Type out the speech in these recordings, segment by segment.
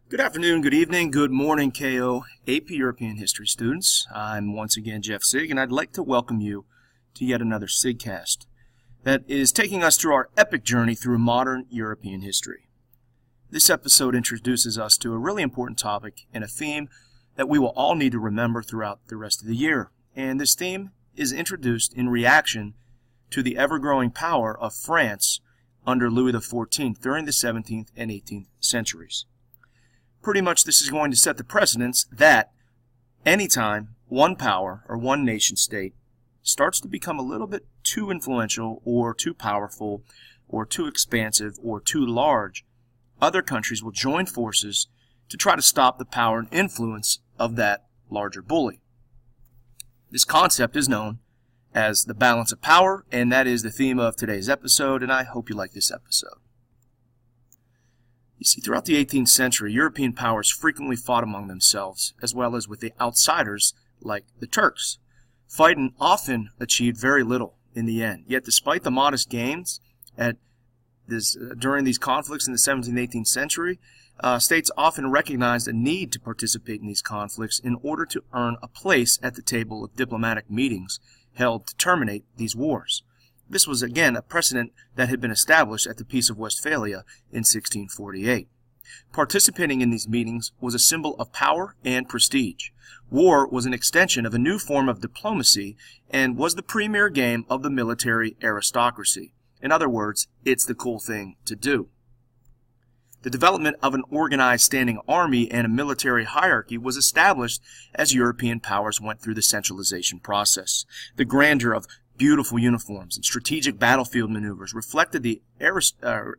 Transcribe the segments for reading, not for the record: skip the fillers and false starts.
Good afternoon, good evening, good morning, KO AP European History students. I'm once again Jeff Sig, and I'd like to welcome you to yet another SIGcast that is taking us through our epic journey through modern European history. This episode introduces us to a really important topic and a theme that we will all need to remember throughout the rest of the year. And this theme is introduced in reaction to the ever-growing power of France under Louis XIV during the 17th and 18th centuries. Pretty much this is going to set the precedence that anytime one power or one nation state starts to become a little bit too influential or too powerful or too expansive or too large, other countries will join forces to try to stop the power and influence of that larger bully. This concept is known as the balance of power, and that is the theme of today's episode, and I hope you like this episode. You see, throughout the 18th century, European powers frequently fought among themselves, as well as with the outsiders like the Turks. Fighting often achieved very little in the end. Yet despite the modest gains during these conflicts in the 17th and 18th century, states often recognized a need to participate in these conflicts in order to earn a place at the table of diplomatic meetings held to terminate these wars. This was again a precedent that had been established at the Peace of Westphalia in 1648. Participating in these meetings was a symbol of power and prestige. War was an extension of a new form of diplomacy and was the premier game of the military aristocracy. In other words, it's the cool thing to do. The development of an organized standing army and a military hierarchy was established as European powers went through the centralization process. The grandeur of beautiful uniforms and strategic battlefield maneuvers reflected the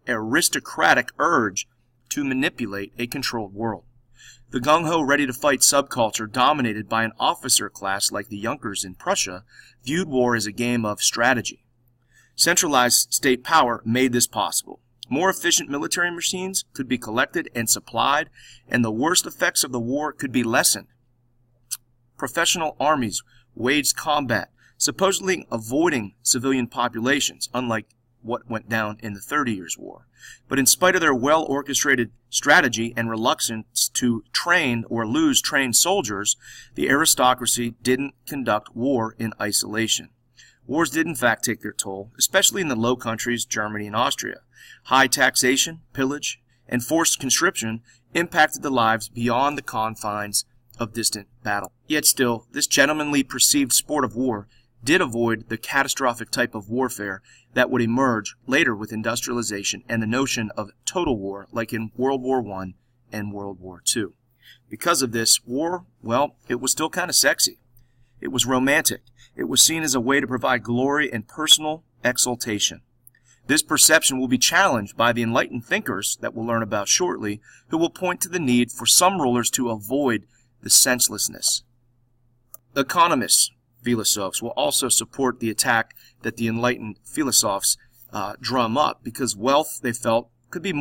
aristocratic urge to manipulate a controlled world. The gung-ho, ready-to-fight subculture dominated by an officer class like the Junkers in Prussia viewed war as a game of strategy. Centralized state power made this possible. More efficient military machines could be collected and supplied, and the worst effects of the war could be lessened. Professional armies waged combat, supposedly avoiding civilian populations, unlike what went down in the 30 Years' War. But in spite of their well-orchestrated strategy and reluctance to train or lose trained soldiers, the aristocracy didn't conduct war in isolation. Wars did in fact take their toll, especially in the Low Countries, Germany and Austria. High taxation, pillage, and forced conscription impacted the lives beyond the confines of distant battle. Yet still, this gentlemanly perceived sport of war did avoid the catastrophic type of warfare that would emerge later with industrialization and the notion of total war like in World War I and World War II. Because of this, war, it was still kind of sexy. It was romantic. It was seen as a way to provide glory and personal exaltation. This perception will be challenged by the enlightened thinkers that we'll learn about shortly, who will point to the need for some rulers to avoid the senselessness. Economists, philosophes, will also support the attack that the enlightened philosophes drum up, because wealth, they felt, could be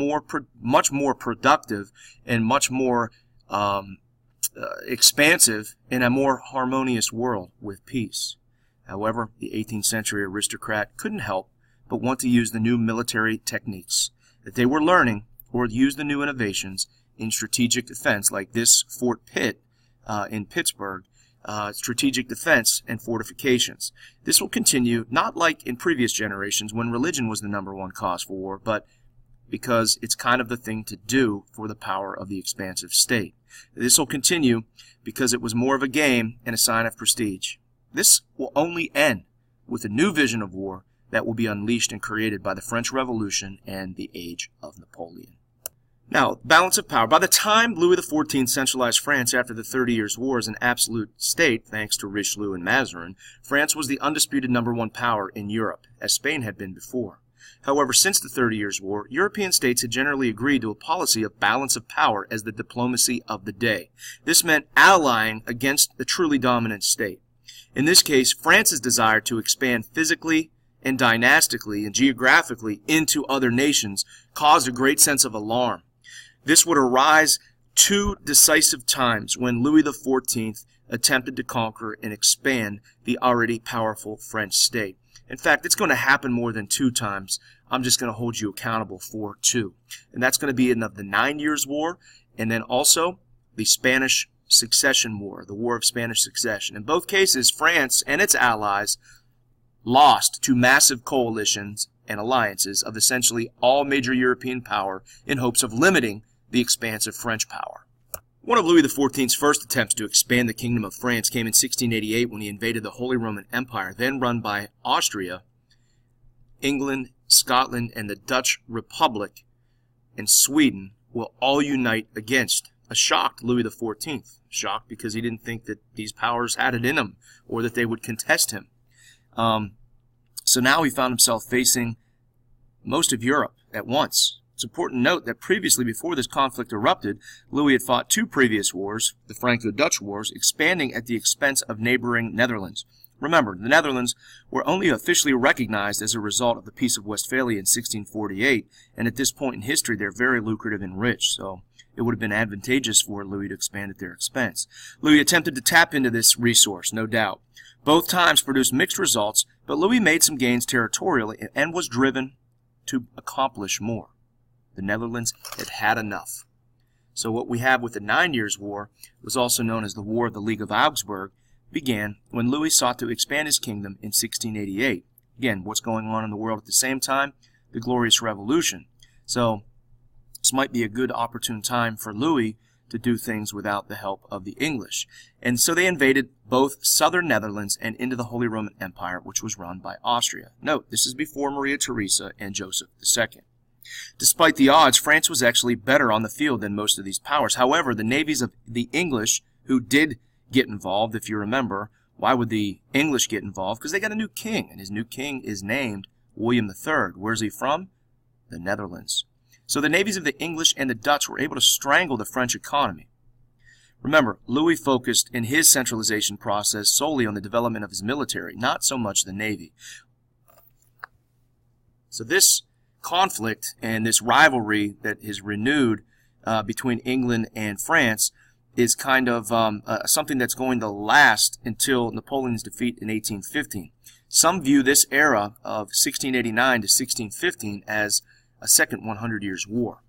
much more productive and much more expansive in a more harmonious world with peace. However, the 18th century aristocrat couldn't help but want to use the new military techniques that they were learning, or use the new innovations in strategic defense, like this Fort Pitt in Pittsburgh, strategic defense and fortifications. This will continue, not like in previous generations when religion was the number one cause for war, but because it's kind of the thing to do for the power of the expansive state. This will continue because it was more of a game and a sign of prestige. This will only end with a new vision of war that will be unleashed and created by the French Revolution and the Age of Napoleon. Now, balance of power. By the time Louis XIV centralized France after the 30 Years' War as an absolute state, thanks to Richelieu and Mazarin, France was the undisputed number one power in Europe, as Spain had been before. However, since the 30 Years' War, European states had generally agreed to a policy of balance of power as the diplomacy of the day. This meant allying against the truly dominant state. In this case, France's desire to expand physically and dynastically and geographically into other nations caused a great sense of alarm. This would arise two decisive times when Louis XIV attempted to conquer and expand the already powerful French state. In fact, it's going to happen more than two times. I'm just going to hold you accountable for two. And that's going to be in the 9 Years' War, and then also the Spanish Succession War, the War of Spanish Succession. In both cases, France and its allies lost to massive coalitions and alliances of essentially all major European power in hopes of limiting the expansive French power. One of Louis XIV's first attempts to expand the Kingdom of France came in 1688 when he invaded the Holy Roman Empire, then run by Austria, England, Scotland, and the Dutch Republic and Sweden will all unite against a shocked Louis XIV. Shocked because he didn't think that these powers had it in them or that they would contest him. So now he found himself facing most of Europe at once. It's important to note that previously, before this conflict erupted, Louis had fought two previous wars, the Franco-Dutch Wars, expanding at the expense of neighboring Netherlands. Remember, the Netherlands were only officially recognized as a result of the Peace of Westphalia in 1648, and at this point in history, they're very lucrative and rich, so it would have been advantageous for Louis to expand at their expense. Louis attempted to tap into this resource, no doubt. Both times produced mixed results, but Louis made some gains territorially and was driven to accomplish more. The Netherlands had had enough. So what we have with the 9 Years' War, was also known as the War of the League of Augsburg, began when Louis sought to expand his kingdom in 1688. Again, what's going on in the world at the same time? The Glorious Revolution. So this might be a good opportune time for Louis to do things without the help of the English. And so they invaded both southern Netherlands and into the Holy Roman Empire, which was run by Austria. Note, this is before Maria Theresa and Joseph II. Despite the odds, France was actually better on the field than most of these powers. However, the navies of the English, who did get involved, if you remember, why would the English get involved? Because they got a new king, and his new king is named William III. Where's he from? The Netherlands. So the navies of the English and the Dutch were able to strangle the French economy. Remember, Louis focused in his centralization process solely on the development of his military, not so much the navy. So this conflict and this rivalry that is renewed between England and France is kind of something that's going to last until Napoleon's defeat in 1815. Some view this era of 1689 to 1615 as a second 100 Years' War.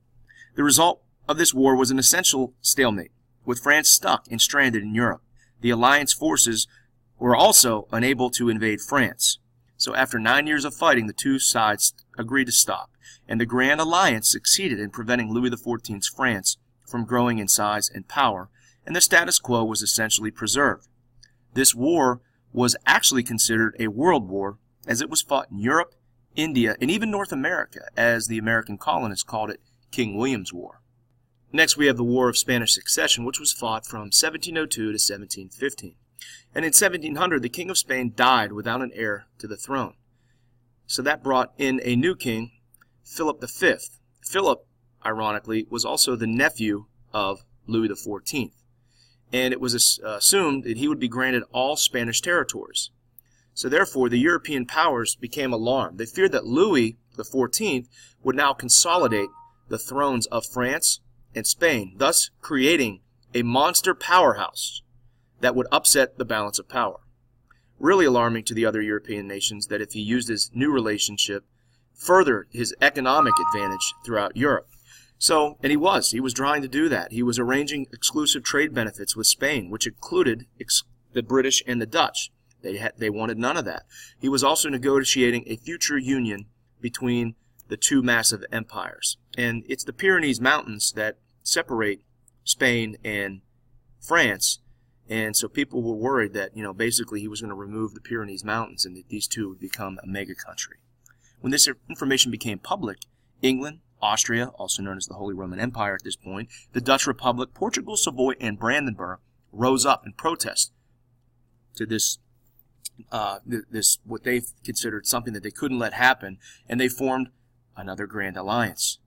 The result of this war was an essential stalemate, with France stuck and stranded in Europe. The alliance forces were also unable to invade France. So after 9 years of fighting, the two sides agreed to stop, and the Grand Alliance succeeded in preventing Louis XIV's France from growing in size and power, and the status quo was essentially preserved. This war was actually considered a world war, as it was fought in Europe, India, and even North America, as the American colonists called it King William's War. Next, we have the War of Spanish Succession, which was fought from 1702 to 1715. And in 1700, the King of Spain died without an heir to the throne. So that brought in a new king, Philip V. Philip, ironically, was also the nephew of Louis XIV. And it was assumed that he would be granted all Spanish territories. So therefore, the European powers became alarmed. They feared that Louis XIV would now consolidate the thrones of France and Spain, thus creating a monster powerhouse that would upset the balance of power. Really alarming to the other European nations that if he used his new relationship, further his economic advantage throughout Europe. So, and he was trying to do that. He was arranging exclusive trade benefits with Spain, which included the British and the Dutch. They wanted none of that. He was also negotiating a future union between the two massive empires. And it's the Pyrenees Mountains that separate Spain and France. And so people were worried that, basically he was going to remove the Pyrenees Mountains and that these two would become a mega country. When this information became public, England, Austria, also known as the Holy Roman Empire at this point, the Dutch Republic, Portugal, Savoy, and Brandenburg rose up in protest to this what they considered something that they couldn't let happen, and they formed another Grand Alliance.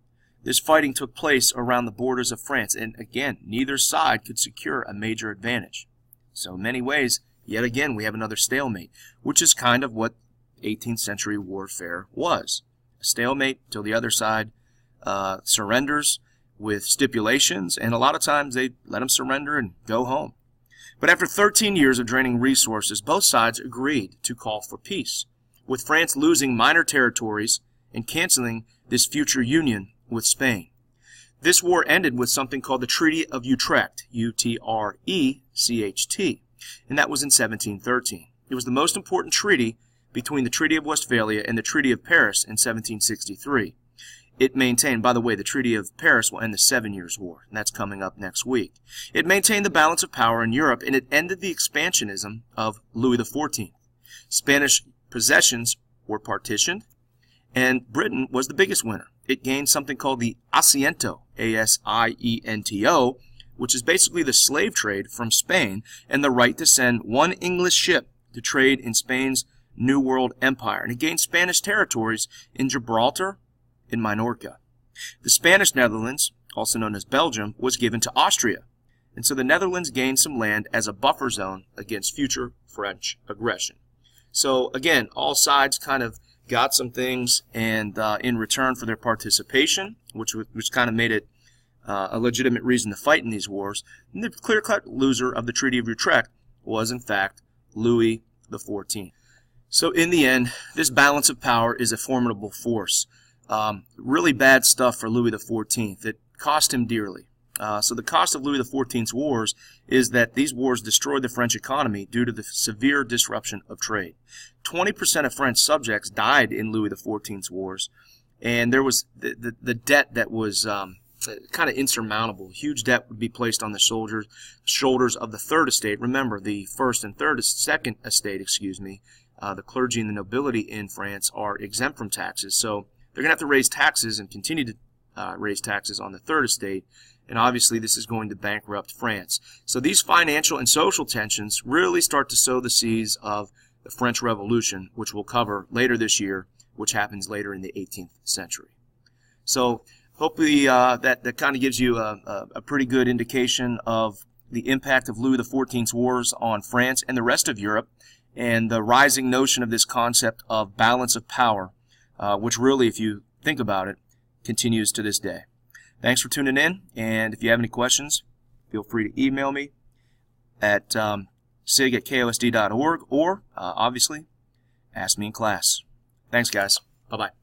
This fighting took place around the borders of France, and again, neither side could secure a major advantage. So in many ways, yet again, we have another stalemate, which is kind of what 18th century warfare was. A stalemate till the other side surrenders with stipulations, and a lot of times they let them surrender and go home. But after 13 years of draining resources, both sides agreed to call for peace, with France losing minor territories and canceling this future union with Spain. This war ended with something called the Treaty of Utrecht, U-T-R-E-C-H-T, and that was in 1713. It was the most important treaty between the Treaty of Westphalia and the Treaty of Paris in 1763. It maintained, by the way, the Treaty of Paris will end the 7 Years' War, and that's coming up next week. It maintained the balance of power in Europe, and it ended the expansionism of Louis XIV. Spanish possessions were partitioned, and Britain was the biggest winner. It gained something called the Asiento, A-S-I-E-N-T-O, which is basically the slave trade from Spain, and the right to send one English ship to trade in Spain's New World Empire. And it gained Spanish territories in Gibraltar, in Minorca. The Spanish Netherlands, also known as Belgium, was given to Austria, and so the Netherlands gained some land as a buffer zone against future French aggression. So again, all sides kind of got some things, and in return for their participation, which kind of made it a legitimate reason to fight in these wars, and the clear-cut loser of the Treaty of Utrecht was, in fact, Louis XIV. So in the end, this balance of power is a formidable force. Really bad stuff for Louis XIV. It cost him dearly. So the cost of Louis XIV's wars is that these wars destroyed the French economy due to the severe disruption of trade. 20% of French subjects died in Louis XIV's wars, and there was the debt that was kind of insurmountable. Huge debt would be placed on the shoulders of the Third Estate. Remember, the Second Estate, the clergy and the nobility in France are exempt from taxes, so they're going to have to raise taxes and continue to raise taxes on the Third Estate, and obviously this is going to bankrupt France. So these financial and social tensions really start to sow the seeds of the French Revolution, which we'll cover later this year, which happens later in the 18th century. So hopefully that kind of gives you a pretty good indication of the impact of Louis XIV's wars on France and the rest of Europe, and the rising notion of this concept of balance of power, which really, if you think about it, continues to this day. Thanks for tuning in, and if you have any questions, feel free to email me at sig@kosd.org, or, obviously, ask me in class. Thanks, guys. Bye-bye.